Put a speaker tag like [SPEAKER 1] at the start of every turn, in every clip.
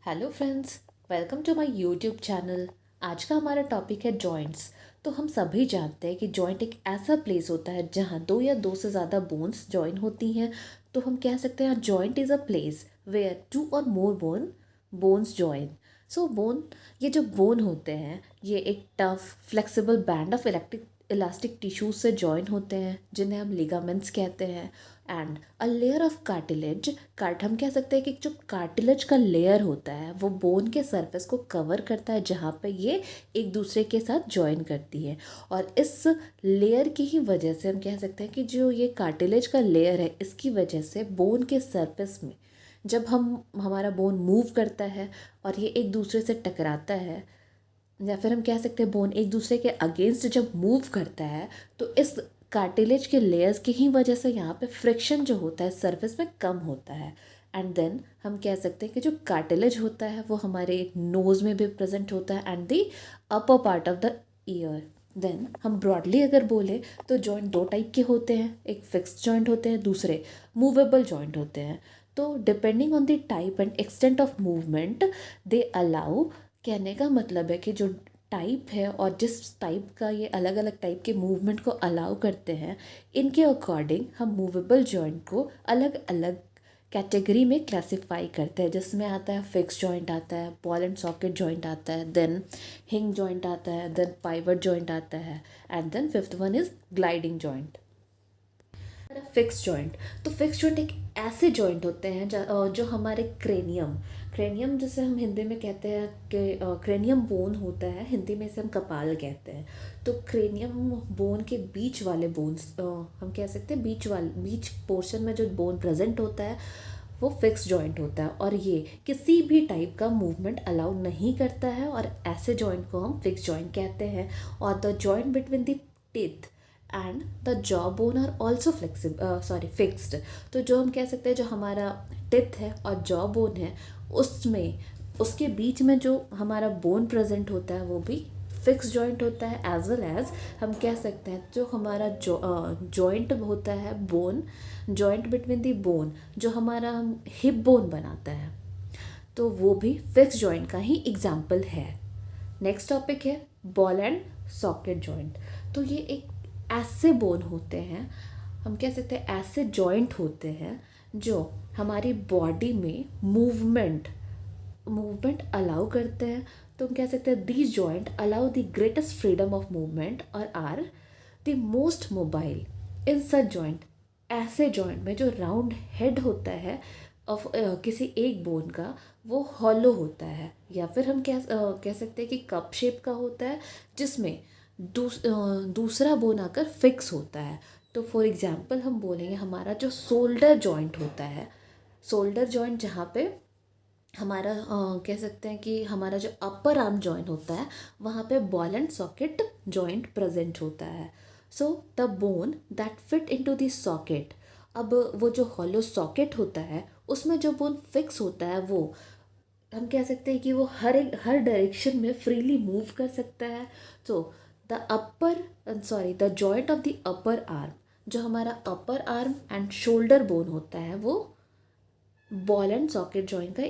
[SPEAKER 1] Hello friends, welcome to my YouTube channel. आज का हमारा टॉपिक है जॉइंट्स। तो हम सभी जानते हैं कि जॉइंट एक ऐसा प्लेस होता है जहाँ दो या दो से ज़्यादा बोन्स जॉइन होती हैं। तो हम कह सकते हैं joint is a place where two और more bones join. So bone, ये जो बोन होते हैं ये एक tough flexible band of elastic tissues से जॉइन होते हैं जिन्हें हम लिगामेंट्स कहते हैं। And a layer of cartilage, हम कह सकते हैं कि जो कार्टिलेज का लेयर होता है वो बोन के सरफेस को कवर करता है जहाँ पे ये एक दूसरे के साथ जॉइन करती है। और इस लेयर की ही वजह से हम कह सकते हैं कि जो ये कार्टिलेज का लेयर है इसकी वजह से बोन के सरफेस में जब हमारा बोन मूव करता है और ये एक दूसरे से टकराता है, या फिर हम कह सकते हैं बोन एक दूसरे के अगेंस्ट जब मूव करता है, तो इस कार्टिलेज के लेयर्स की ही वजह से यहाँ पे फ्रिक्शन जो होता है सरफेस में कम होता है। एंड देन हम कह सकते हैं कि जो कार्टिलेज होता है वो हमारे नोज़ में भी प्रेजेंट होता है and the upper part of the ear. Then हम ब्रॉडली अगर बोले तो जॉइंट दो टाइप के होते हैं, एक फिक्स्ड जॉइंट होते हैं, दूसरे मूवेबल जॉइंट होते हैं। तो depending on the type and extent of movement they allow, कहने का मतलब है कि जो टाइप है और जिस टाइप का ये अलग अलग टाइप के मूवमेंट को अलाउ करते हैं, इनके अकॉर्डिंग हम मूवेबल जॉइंट को अलग अलग कैटेगरी में क्लासिफाई करते हैं, जिसमें आता है फिक्स जॉइंट, आता है बॉल एंड सॉकेट जॉइंट, आता है देन हिंग जॉइंट, आता है देन पाइवट जॉइंट, आता है and then fifth one is gliding joint. Fix joint, तो फिक्स जॉइंट एक ऐसे जॉइंट होते हैं जो हमारे क्रेनियम जिसे हम हिंदी में कहते हैं कि क्रेनियम बोन होता है, हिंदी में इसे हम कपाल कहते हैं। तो क्रेनियम बोन के बीच वाले बोन्स, हम कह सकते हैं बीच पोर्शन में जो बोन प्रेजेंट होता है वो फिक्स जॉइंट होता है और ये किसी भी टाइप का मूवमेंट अलाउ नहीं करता है, और ऐसे जॉइंट को हम फिक्स जॉइंट कहते हैं। और the joint between the teeth and the jaw bone are also fixed. तो जो हम कह सकते हैं जो हमारा टिथ है और जॉ बोन है उसमें, उसके बीच में जो हमारा बोन प्रेजेंट होता है वो भी फिक्स जॉइंट होता है। एज वेल एज हम कह सकते हैं जो हमारा जॉइंट होता है bone, joint between the bone जो हमारा हम हिप बोन बनाता है, तो वो भी फिक्स जॉइंट का ही एग्जाम्पल है। नेक्स्ट टॉपिक है बॉल एंड सॉकेट जॉइंट। तो ये एक ऐसे बोन होते हैं, हम कह सकते हैं ऐसे जॉइंट होते हैं जो हमारी बॉडी में मूवमेंट अलाउ करते हैं। तो हम कह सकते हैं these joint allow the greatest freedom of movement और are the most mobile. In such joint, ऐसे जॉइंट में जो राउंड हेड होता है ऑफ किसी एक बोन का वो हॉलो होता है, या फिर हम कह सकते हैं कि कप शेप का होता है जिसमें दूसरा बोन आकर फिक्स होता है। तो फॉर एग्जांपल हम बोलेंगे हमारा जो शोल्डर जॉइंट होता है, शोल्डर जॉइंट जहाँ पे हमारा कह सकते हैं कि हमारा जो अपर आर्म जॉइंट होता है वहाँ पे ball and socket joint present होता है। So the bone that fit into the socket, अब वो जो हॉलो सॉकेट होता है उसमें जो बोन फिक्स होता है वो हम कह सकते हैं कि वो हर डायरेक्शन में फ्रीली मूव कर सकता है। तो the joint of the upper arm, जो हमारा upper arm and shoulder bone होता है वो बॉल एंड सॉकेट जॉइंट का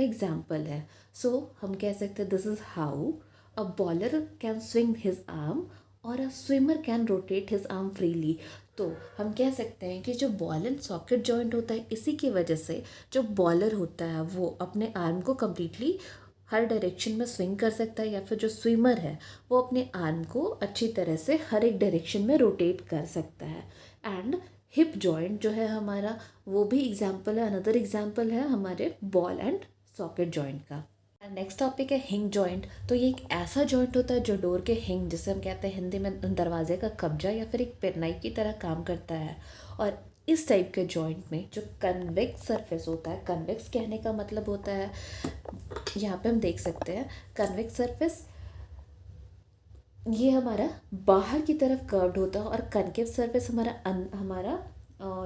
[SPEAKER 1] एग्जाम्पल है। सो हम कह सकते हैं this is how a bowler can swing his arm और a swimmer can rotate his arm freely. तो हम कह सकते हैं कि जो बॉल एंड सॉकेट जॉइंट होता है इसी की वजह से जो बॉलर होता है वो अपने आर्म को कम्प्लीटली हर डायरेक्शन में स्विंग कर सकता है, या फिर जो स्विमर है वो अपने आर्म को अच्छी तरह से हर एक डायरेक्शन में रोटेट कर सकता है। एंड हिप जॉइंट जो है हमारा वो भी एग्जाम्पल है, अनदर एग्जाम्पल है हमारे बॉल एंड सॉकेट जॉइंट का। नेक्स्ट टॉपिक है हिंग जॉइंट। तो ये एक ऐसा जॉइंट होता है जो डोर के हिंग, जिसे हम कहते हैं हिंदी में दरवाजे का कब्जा या फिर एक पेरनाई की तरह काम करता है। और इस टाइप के जॉइंट में जो कन्वेक्स सरफेस होता है, कन्वेक्स कहने का मतलब होता है, यहाँ पे हम देख सकते हैं कन्वेक्स सरफेस ये हमारा बाहर की तरफ कर्व्ड होता है, और कनकेव सरफेस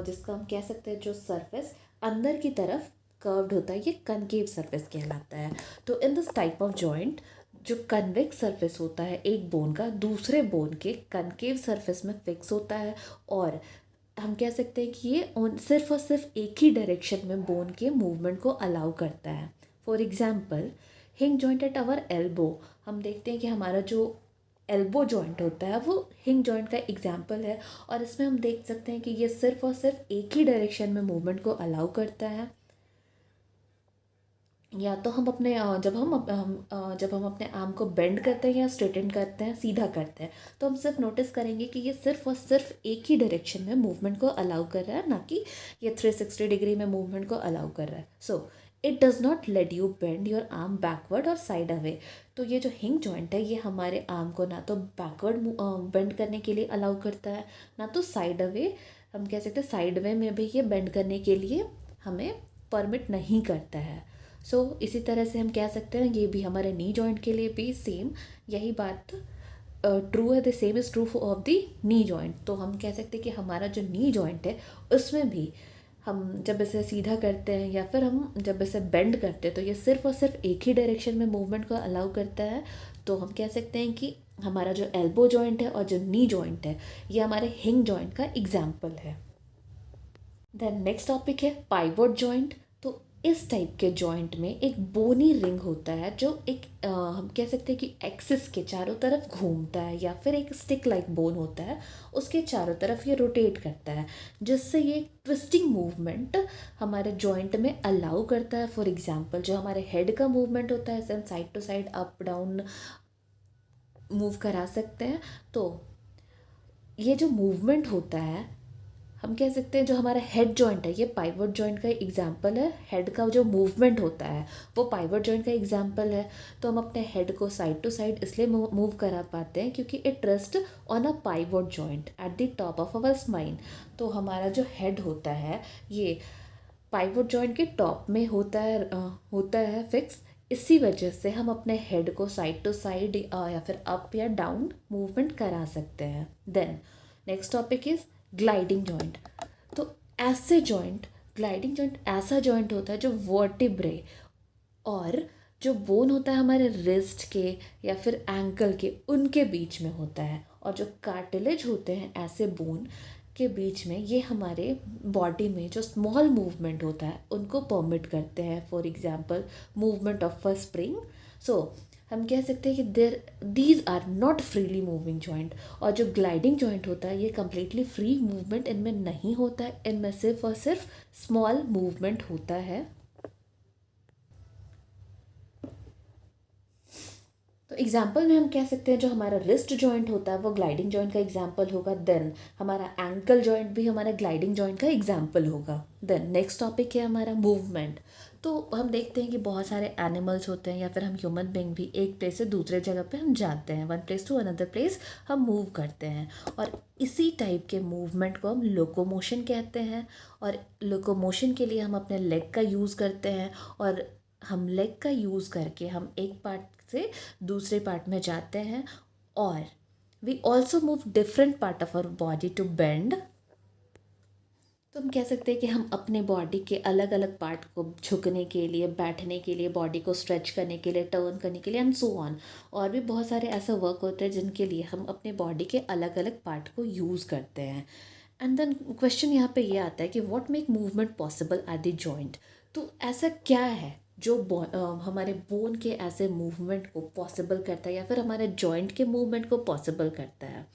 [SPEAKER 1] जिसका हम कह सकते हैं जो सरफेस अंदर की तरफ कर्व्ड होता है ये कनकेव सरफेस कहलाता है। तो in this type of joint जो कन्वेक्स सरफेस होता है एक बोन का दूसरे बोन के कनकेव सरफेस में फिक्स होता है, और हम कह सकते हैं कि ये सिर्फ और सिर्फ एक ही डायरेक्शन में बोन के मूवमेंट को अलाउ करता है। फॉर एग्जाम्पल हिंग जॉइंट एट आवर एल्बो, हम देखते हैं कि हमारा जो एल्बो जॉइंट होता है वो हिंग जॉइंट का एग्जाम्पल है। और इसमें हम देख सकते हैं कि ये सिर्फ और सिर्फ एक ही डायरेक्शन में मूवमेंट को अलाउ करता है। या तो हम अपने जब हम अपने आर्म को बेंड करते हैं या स्ट्रेटन करते हैं, सीधा करते हैं, तो हम सिर्फ नोटिस करेंगे कि ये सिर्फ और सिर्फ एक ही डायरेक्शन में मूवमेंट को अलाउ कर रहा है, ना कि ये 360 डिग्री में मूवमेंट को अलाउ कर रहा है। So it does not let you bend your arm backward और साइड अवे। तो ये जो हिंग जॉइंट है ये हमारे आर्म को ना तो बैकवर्ड बेंड करने के लिए अलाउ करता है, ना तो साइड अवे, हम कह सकते हैं साइड वे में भी ये बेंड करने के लिए हमें परमिट नहीं करता है। इसी तरह से हम कह सकते हैं ये भी हमारे नी जॉइंट के लिए भी सेम यही बात ट्रू है, the same is true of the knee joint. तो हम कह सकते हैं कि हमारा जो नी जॉइंट है उसमें भी हम जब इसे सीधा करते हैं या फिर हम जब इसे बेंड करते हैं तो ये सिर्फ और सिर्फ एक ही डायरेक्शन में मूवमेंट को अलाउ करता है। तो हम कह सकते हैं कि हमारा जो एल्बो जॉइंट है और जो नी जॉइंट है ये हमारे हिंग जॉइंट का एग्जाम्पल है। देन नेक्स्ट टॉपिक है पाइवोट जॉइंट। तो इस टाइप के जॉइंट में एक बोनी रिंग होता है जो एक हम कह सकते हैं कि एक्सिस के चारों तरफ घूमता है, या फिर एक स्टिक लाइक बोन होता है उसके चारों तरफ ये रोटेट करता है, जिससे ये ट्विस्टिंग मूवमेंट हमारे जॉइंट में अलाउ करता है। फॉर एग्जांपल जो हमारे हेड का मूवमेंट होता है ऐसे हम side to side up down move करा सकते हैं। तो ये जो मूवमेंट होता है हम कह सकते हैं जो हमारा हेड जॉइंट है ये पाइवट जॉइंट का एग्जाम्पल है। हेड का जो मूवमेंट होता है वो पाइवट जॉइंट का एग्जाम्पल है। तो हम अपने हेड को साइड टू साइड इसलिए मूव करा पाते हैं क्योंकि it rest on a pivot joint at the top of our spine. तो हमारा जो हेड होता है ये पाइवट जॉइंट के टॉप में होता है फिक्स। इसी वजह से हम अपने हेड को साइड टू साइड या फिर अप या डाउन मूवमेंट करा सकते हैं। Then next topic is gliding joint. तो ऐसे जॉइंट ग्लाइडिंग जॉइंट ऐसा जॉइंट होता है जो वर्टिब्रे और जो बोन होता है हमारे रिस्ट के या फिर एंकल के उनके बीच में होता है, और जो कार्टिलेज होते हैं ऐसे बोन के बीच में ये हमारे बॉडी में जो स्मॉल मूवमेंट होता है उनको परमिट करते हैं। For example movement of a spring. So हम कह सकते हैं कि these are not freely moving joint. और जो ग्लाइडिंग जॉइंट होता है ये कम्प्लीटली फ्री मूवमेंट इनमें नहीं होता है, इनमें सिर्फ और सिर्फ स्मॉल मूवमेंट होता है। तो एग्जाम्पल में हम कह सकते हैं जो हमारा रिस्ट जॉइंट होता है वो ग्लाइडिंग जॉइंट का एग्जाम्पल होगा। देन हमारा एंकल जॉइंट भी हमारा ग्लाइडिंग जॉइंट का एग्जाम्पल होगा। देन नेक्स्ट टॉपिक है हमारा मूवमेंट। तो हम देखते हैं कि बहुत सारे एनिमल्स होते हैं या फिर हम ह्यूमन बीइंग भी एक प्लेस से दूसरे जगह पे हम जाते हैं, one place to another place हम मूव करते हैं, और इसी टाइप के मूवमेंट को हम लोकोमोशन कहते हैं। और लोकोमोशन के लिए हम अपने लेग का यूज़ करते हैं, और हम लेग का यूज़ करके हम एक पार्ट से दूसरे पार्ट में जाते हैं। और we also move different part of our body to bend. तो हम कह सकते हैं कि हम अपने बॉडी के अलग अलग पार्ट को झुकने के लिए, बैठने के लिए, बॉडी को स्ट्रेच करने के लिए, टर्न करने के लिए एंड सो ऑन, और भी बहुत सारे ऐसे वर्क होते हैं जिनके लिए हम अपने बॉडी के अलग अलग पार्ट को यूज़ करते हैं। एंड देन क्वेश्चन यहाँ पे ये आता है कि what make movement possible at the joint. तो ऐसा क्या है जो हमारे बोन के ऐसे मूवमेंट को पॉसिबल करता है या फिर हमारे जॉइंट के मूवमेंट को पॉसिबल करता है।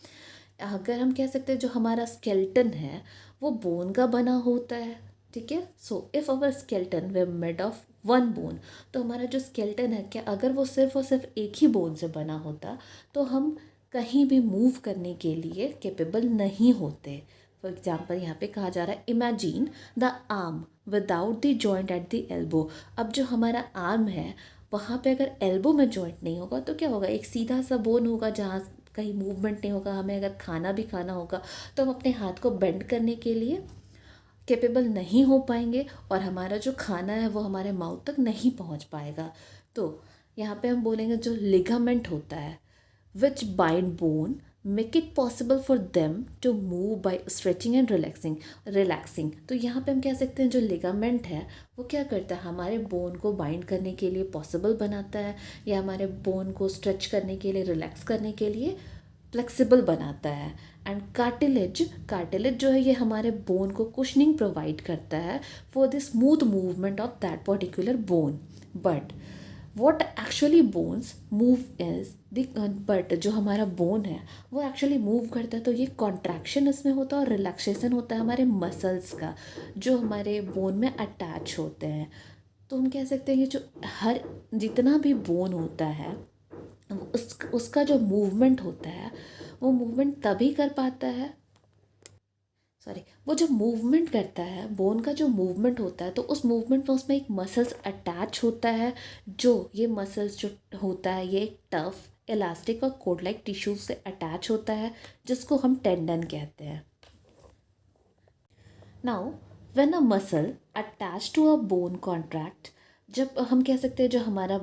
[SPEAKER 1] अगर हम कह सकते हैं जो हमारा स्केलेटन है वो बोन का बना होता है, ठीक है। So if our skeleton way made of one bone, तो हमारा जो स्केलेटन है क्या अगर वो सिर्फ और सिर्फ एक ही बोन से बना होता तो हम कहीं भी मूव करने के लिए कैपेबल नहीं होते। फॉर एग्जाम्पल यहाँ पे कहा जा रहा है imagine the arm without the joint at the elbow. अब जो हमारा आर्म है वहाँ पे अगर एल्बो में जॉइंट नहीं होगा तो क्या होगा, एक सीधा सा बोन होगा जहाँ कहीं मूवमेंट नहीं होगा। हमें अगर खाना भी खाना होगा तो हम अपने हाथ को बेंड करने के लिए कैपेबल नहीं हो पाएंगे, और हमारा जो खाना है वो हमारे माउथ तक नहीं पहुँच पाएगा। तो यहाँ पे हम बोलेंगे जो लिगामेंट होता है which bind bone make it possible for them to move by stretching and relaxing. तो यहाँ पे हम कह सकते हैं जो लिगामेंट है वो क्या करता है, हमारे बोन को बाइंड करने के लिए पॉसिबल बनाता है, या हमारे बोन को स्ट्रेच करने के लिए, रिलैक्स करने के लिए फ्लेक्सिबल बनाता है। एंड कार्टिलेज जो है ये हमारे बोन को कुशनिंग प्रोवाइड करता है for the smooth movement of that particular bone. But what actually bones move is the but जो हमारा बोन है वो एक्चुअली मूव करता है, तो ये कॉन्ट्रैक्शन इसमें होता है और रिलैक्सेशन होता है हमारे मसल्स का जो हमारे बोन में अटैच होते हैं। तो हम कह सकते हैं कि जो हर जितना भी बोन होता है उसका जो मूवमेंट होता है वो मूवमेंट तभी कर पाता है, सॉरी, वो जब मूवमेंट करता है बोन का जो मूवमेंट होता है तो उस मूवमेंट में उसमें एक मसल्स अटैच होता है। जो ये मसल्स जो होता है ये एक टफ इलास्टिक और कोड लाइक टिश्यूज से अटैच होता है जिसको हम टेंडन कहते हैं। Now when a muscle attach to a bone contract, जब हम कह सकते हैं जो हमारा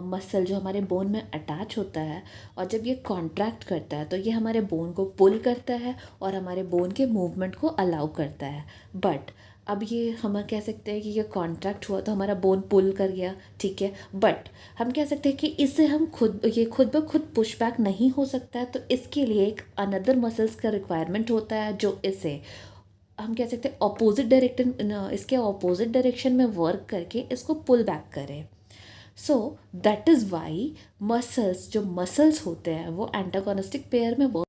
[SPEAKER 1] मसल जो हमारे बोन में अटैच होता है और जब ये कॉन्ट्रैक्ट करता है तो ये हमारे बोन को पुल करता है और हमारे बोन के मूवमेंट को अलाउ करता है। बट अब ये हम कह सकते हैं कि ये कॉन्ट्रैक्ट हुआ तो हमारा बोन पुल कर गया, ठीक है, बट हम कह सकते हैं कि इससे हम खुद ब खुद पुश बैक नहीं हो सकता है, तो इसके लिए एक अनदर मसल्स का रिक्वायरमेंट होता है जो इसे हम कह सकते हैं ऑपोजिट डायरेक्शन, इसके ऑपोजिट डायरेक्शन में वर्क करके इसको पुल बैक करें। So that is why muscles जो मसल्स होते हैं वो एंटागोनिस्टिक पेयर में वर्क